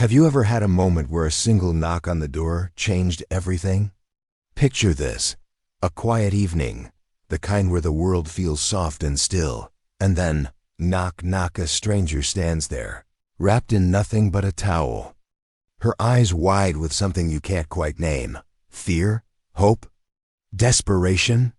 Have you ever had a moment where a single knock on the door changed everything? Picture this: a quiet evening, the kind where the world feels soft and still, and then, knock, knock, a stranger stands there, wrapped in nothing but a towel. Her eyes wide with something you can't quite name. Fear? Hope? Desperation?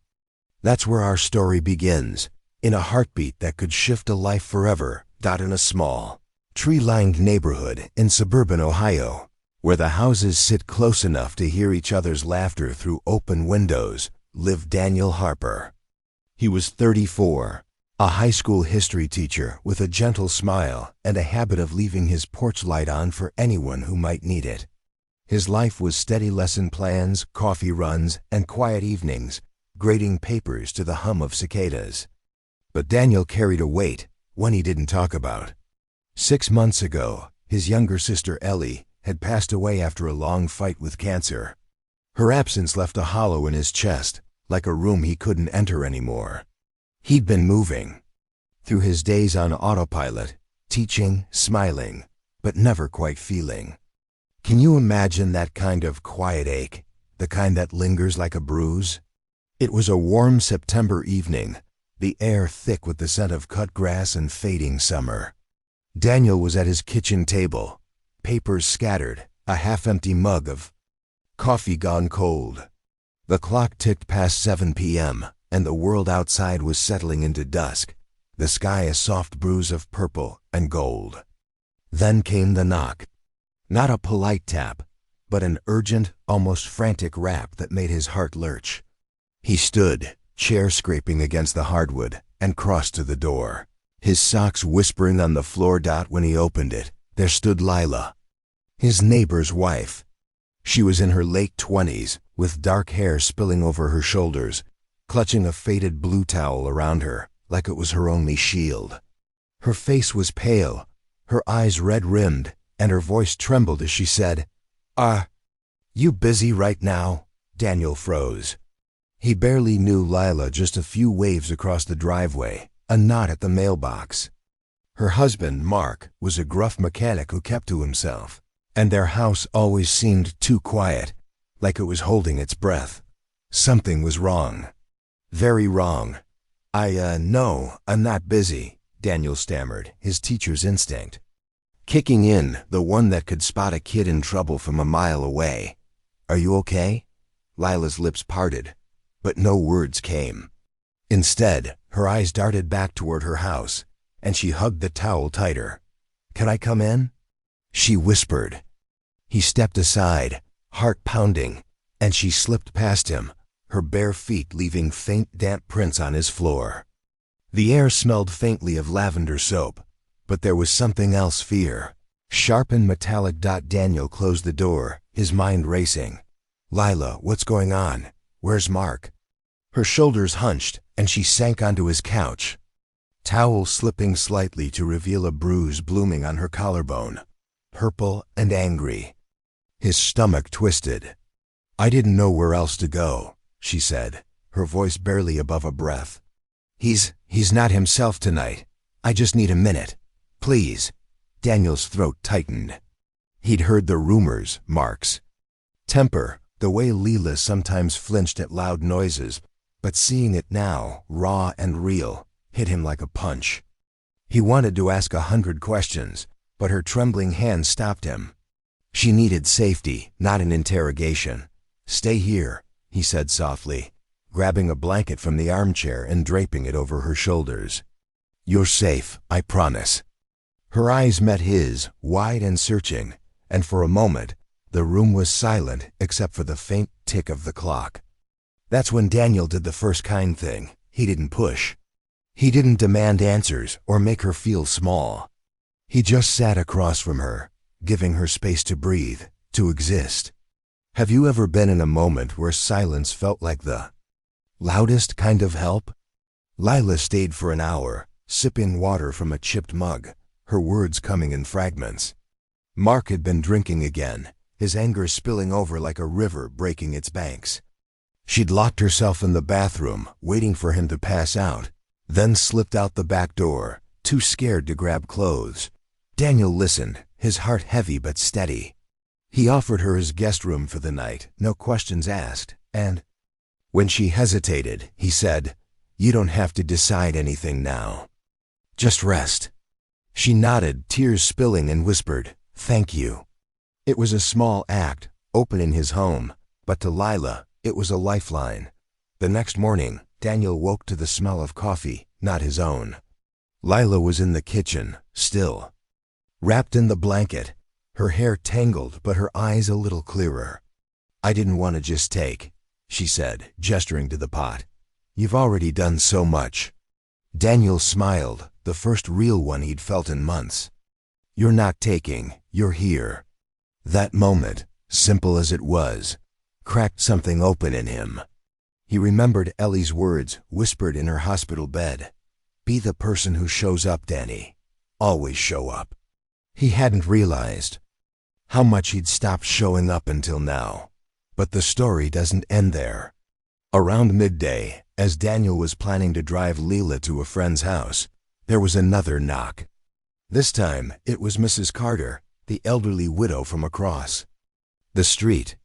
That's where our story begins, in a heartbeat that could shift a life forever, in a small, tree-lined neighborhood in suburban Ohio, where the houses sit close enough to hear each other's laughter through open windows, lived Daniel Harper. He was 34, a high school history teacher with a gentle smile and a habit of leaving his porch light on for anyone who might need it. His life was steady lesson plans, coffee runs, and quiet evenings, grading papers to the hum of cicadas. But Daniel carried a weight, one he didn't talk about. 6 months ago, his younger sister Ellie had passed away after a long fight with cancer. Her absence left a hollow in his chest, like a room he couldn't enter anymore. He'd been moving through his days on autopilot, teaching, smiling, but never quite feeling. Can you imagine that kind of quiet ache, the kind that lingers like a bruise? It was a warm September evening, the air thick with the scent of cut grass and fading summer. Daniel was at his kitchen table, papers scattered, a half-empty mug of coffee gone cold. The clock ticked past 7 p.m., and the world outside was settling into dusk, the sky a soft bruise of purple and gold. Then came the knock. Not a polite tap, but an urgent, almost frantic rap that made his heart lurch. He stood, chair scraping against the hardwood, and crossed to the door, his socks whispering on the floor. When he opened it, there stood Lila, his neighbor's wife. She was in her late 20s, with dark hair spilling over her shoulders, clutching a faded blue towel around her, like it was her only shield. Her face was pale, her eyes red-rimmed, and her voice trembled as she said, "Are you busy right now?" Daniel froze. He barely knew Lila, just a few waves across the driveway, a nod at the mailbox. Her husband, Mark, was a gruff mechanic who kept to himself, and their house always seemed too quiet, like it was holding its breath. Something was wrong. Very wrong. No, I'm not busy," Daniel stammered, his teacher's instinct kicking in, the one that could spot a kid in trouble from a mile away. "Are you okay?" Lila's lips parted, but no words came. Instead, her eyes darted back toward her house, and she hugged the towel tighter. "Can I come in?" she whispered. He stepped aside, heart pounding, and she slipped past him, her bare feet leaving faint, damp prints on his floor. The air smelled faintly of lavender soap, but there was something else: fear. Sharp and metallic. Daniel closed the door, his mind racing. "Lila, what's going on? Where's Mark?" Her shoulders hunched, and she sank onto his couch, towel slipping slightly to reveal a bruise blooming on her collarbone, purple and angry. His stomach twisted. "I didn't know where else to go," she said, her voice barely above a breath. He's not himself tonight. I just need a minute. Please." Daniel's throat tightened. He'd heard the rumors, Mark's temper, the way Lila sometimes flinched at loud noises, but seeing it now, raw and real, hit him like a punch. He wanted to ask 100 questions, but her trembling hand stopped him. She needed safety, not an interrogation. "Stay here," he said softly, grabbing a blanket from the armchair and draping it over her shoulders. "You're safe, I promise." Her eyes met his, wide and searching, and for a moment, the room was silent except for the faint tick of the clock. That's when Daniel did the first kind thing. He didn't push. He didn't demand answers or make her feel small. He just sat across from her, giving her space to breathe, to exist. Have you ever been in a moment where silence felt like the loudest kind of help? Lila stayed for an hour, sipping water from a chipped mug, her words coming in fragments. Mark had been drinking again, his anger spilling over like a river breaking its banks. She'd locked herself in the bathroom, waiting for him to pass out, then slipped out the back door, too scared to grab clothes. Daniel listened, his heart heavy but steady. He offered her his guest room for the night, no questions asked, and when she hesitated, he said, "You don't have to decide anything now. Just rest." She nodded, tears spilling, and whispered, "Thank you." It was a small act, opening his home, but to Lila, it was a lifeline. The next morning, Daniel woke to the smell of coffee, not his own. Lila was in the kitchen, still, wrapped in the blanket, her hair tangled but her eyes a little clearer. "I didn't want to just take," she said, gesturing to the pot. "You've already done so much." Daniel smiled, the first real one he'd felt in months. "You're not taking, you're here." That moment, simple as it was, cracked something open in him. He remembered Ellie's words whispered in her hospital bed. "Be the person who shows up, Danny. Always show up." He hadn't realized how much he'd stopped showing up until now. But the story doesn't end there. Around midday, as Daniel was planning to drive Lila to a friend's house, there was another knock. This time, it was Mrs. Carter, the elderly widow from across the street.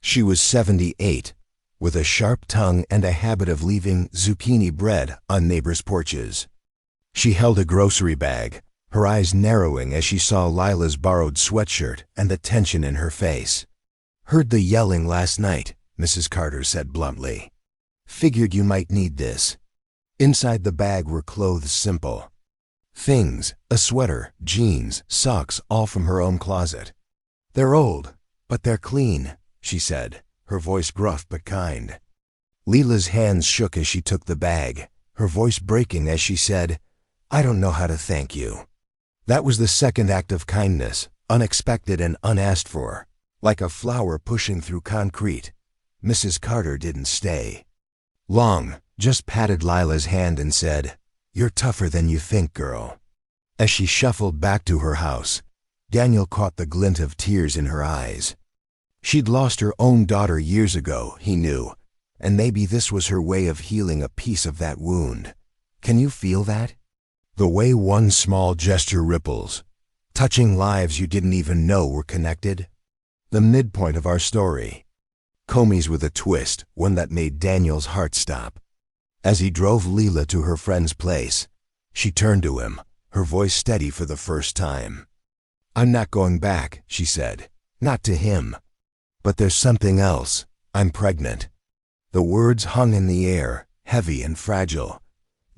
She was 78, with a sharp tongue and a habit of leaving zucchini bread on neighbors' porches. She held a grocery bag, her eyes narrowing as she saw Lila's borrowed sweatshirt and the tension in her face. "Heard the yelling last night," Mrs. Carter said bluntly. "Figured you might need this." Inside the bag were clothes simple things, a sweater, jeans, socks, all from her own closet. "They're old, but they're clean," she said, her voice gruff but kind. Lila's hands shook as she took the bag, her voice breaking as she said, "I don't know how to thank you." That was the second act of kindness, unexpected and unasked for. Like a flower pushing through concrete, Mrs. Carter didn't stay long, just patted Lila's hand and said, "You're tougher than you think, girl." As she shuffled back to her house, Daniel caught the glint of tears in her eyes. She'd lost her own daughter years ago, he knew, and maybe this was her way of healing a piece of that wound. Can you feel that? The way one small gesture ripples, touching lives you didn't even know were connected? The midpoint of our story. Comey's with a twist, one that made Daniel's heart stop. As he drove Lila to her friend's place, she turned to him, her voice steady for the first time. "I'm not going back," she said. "Not to him. But there's something else. I'm pregnant." The words hung in the air, heavy and fragile.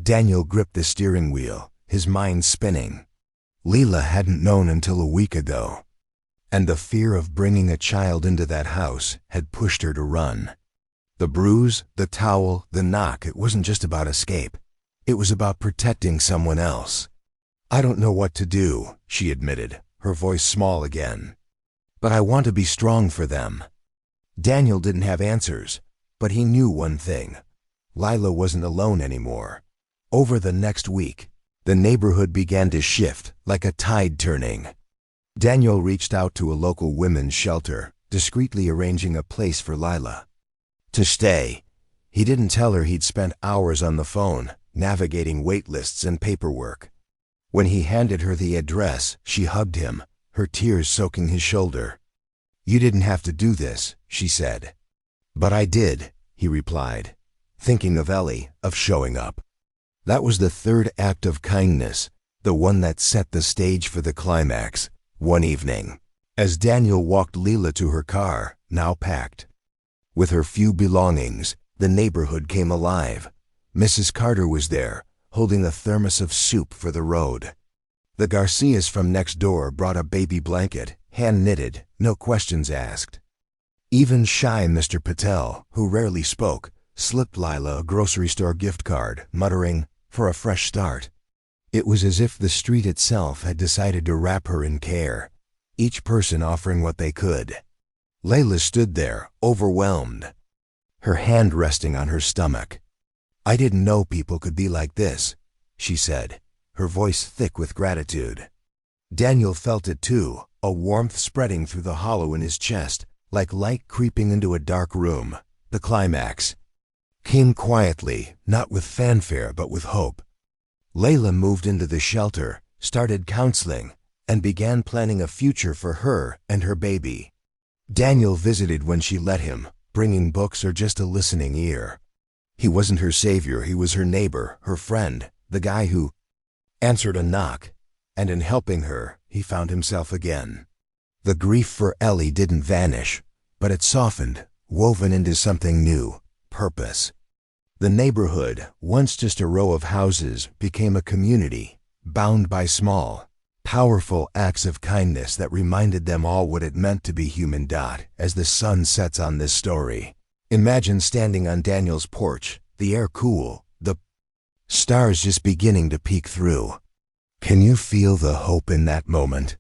Daniel gripped the steering wheel, his mind spinning. Lila hadn't known until a week ago. And the fear of bringing a child into that house had pushed her to run. The bruise, the towel, the knock, it wasn't just about escape. It was about protecting someone else. "I don't know what to do," she admitted, her voice small again. "But I want to be strong for them." Daniel didn't have answers, but he knew one thing. Lila wasn't alone anymore. Over the next week, the neighborhood began to shift, like a tide turning. Daniel reached out to a local women's shelter, discreetly arranging a place for Lila to stay. He didn't tell her he'd spent hours on the phone, navigating wait lists and paperwork. When he handed her the address, she hugged him, her tears soaking his shoulder. "You didn't have to do this," she said. "But I did," he replied, thinking of Ellie, of showing up. That was the third act of kindness, the one that set the stage for the climax. One evening, as Daniel walked Lila to her car, now packed with her few belongings, the neighborhood came alive. Mrs. Carter was there, holding a thermos of soup for the road. The Garcias from next door brought a baby blanket, hand-knitted, no questions asked. Even shy Mr. Patel, who rarely spoke, slipped Lila a grocery store gift card, muttering, "For a fresh start." It was as if the street itself had decided to wrap her in care, each person offering what they could. Layla stood there, overwhelmed, her hand resting on her stomach. "I didn't know people could be like this," she said, her voice thick with gratitude. Daniel felt it too, a warmth spreading through the hollow in his chest, like light creeping into a dark room. The climax came quietly, not with fanfare but with hope. Layla moved into the shelter, started counseling, and began planning a future for her and her baby. Daniel visited when she let him, bringing books or just a listening ear. He wasn't her savior, he was her neighbor, her friend, the guy who answered a knock, and in helping her, he found himself again. The grief for Ellie didn't vanish, but it softened, woven into something new, purpose. The neighborhood, once just a row of houses, became a community, bound by small, powerful acts of kindness that reminded them all what it meant to be human. As the sun sets on this story, imagine standing on Daniel's porch, the air cool, the stars just beginning to peek through. Can you feel the hope in that moment?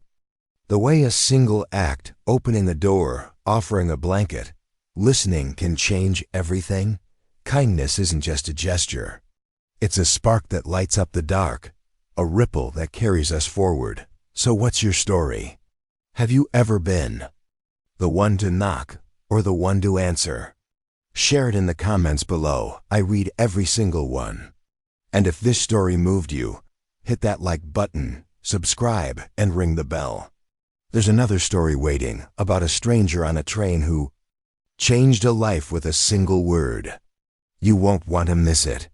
The way a single act, opening the door, offering a blanket, listening, can change everything. Kindness isn't just a gesture. It's a spark that lights up the dark, a ripple that carries us forward. So what's your story? Have you ever been the one to knock or the one to answer? Share it in the comments below. I read every single one. And if this story moved you, hit that like button, subscribe, and ring the bell. There's another story waiting about a stranger on a train who changed a life with a single word. You won't want to miss it.